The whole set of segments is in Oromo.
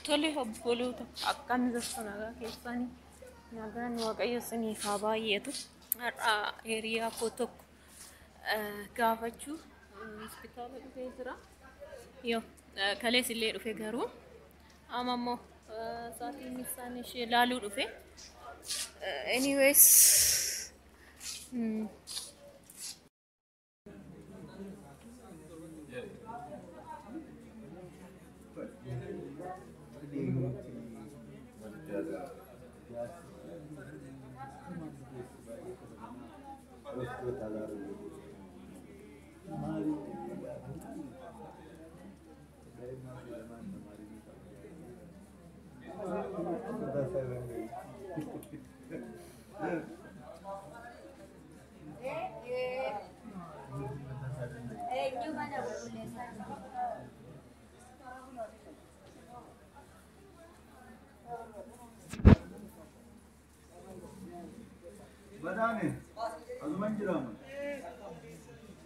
Tole obboloota akkam jirtu nagaa keessanii nagaan waaqayyo isiniif haa baay'atu. Har'a hiriyaa koo tokko gaafachuu hospitaala dhufee jira. Yoo kalees illee dhufe garuu amma immoo sa'aatiin isaan ishee ilaaluu dhufe. Anyways Badane, azuman jirama.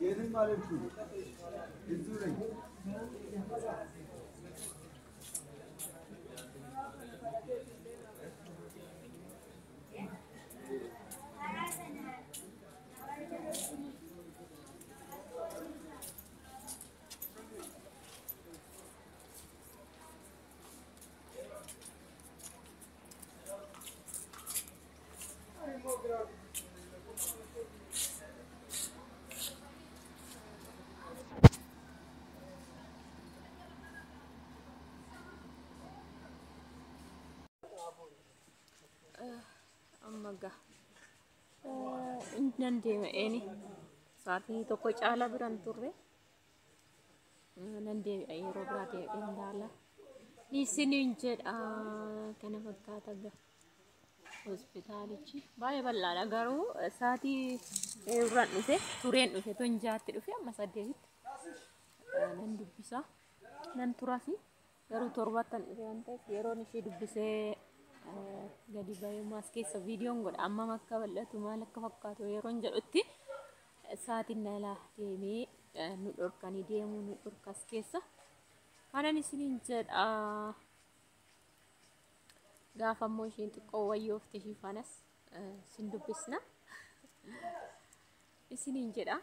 Yedin malum şu. İzleyin. Ammaga nan deebi'eeni sa'aatii tokko caala biran turre nan deebi'a yeroo biraa deebi'een ilaala isiniin jedha kana fakkaata ga hospitaalichi baay'ee bal'aadha garuu sa'aatii irraan dhufe tureen dhufe tonjaatti dhufe amma 8tti nan dubbisa nan turasi garuu 7ttan dhufe waan ta'eef yeroon ishee dubbisee gadi bayee maas keessa viidiyoon godha amma akka bal'atu maal akka fakkaatu yeroon jedhutti sa'aatiin nalaa deemee nu dhorkanii deemuu nu dhorkas keessa kanan isiniin jedha gaafa immoo isheen xiqqoo wayyoofte shifanas sin dubbisna isiniin jedha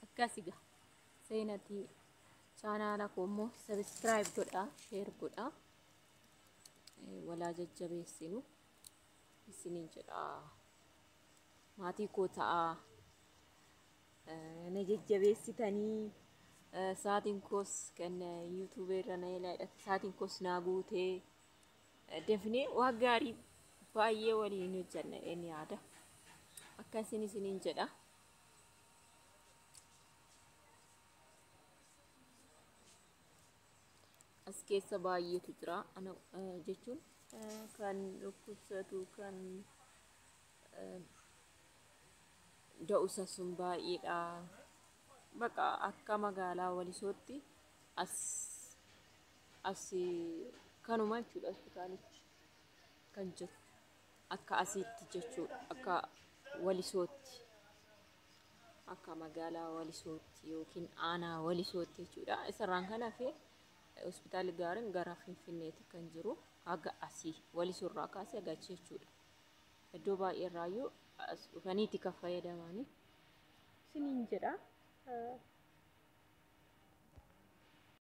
akkasiga seenatii chaanaala koo immoo sabiskiraayib godha sheer godha walaa jajjabeessinu isiniin jedha maatii koo ta'a na jajjabeessitanii sa'aatiin koos kan yuutuubee irra na ilaala sa'aatiin koos naa guutee definee waa gaarii baay'ee waliin hojjanna inni yaada akkasin isiniin jedha as keessa baay'eetu jira ana jechuun kan dhukkubsatu kan da'usa sun baay'eedha baqa akka magaalaa Walisootti as kanuma jechuudha hospitaalichi kan jiru akka asiitti jechuudha akka Walisootti akka magaalaa Walisootti yookiin aanaa Walisootti jechuudha isarraan kan hafe hospitaali gaariin gara Finfinneetti kan jiru haga asii Walisoorraa kaasee haga achi jechuudha iddoo baay'ee irraayyuu as dhufaniiti kan fayyadamanii isiniin jedha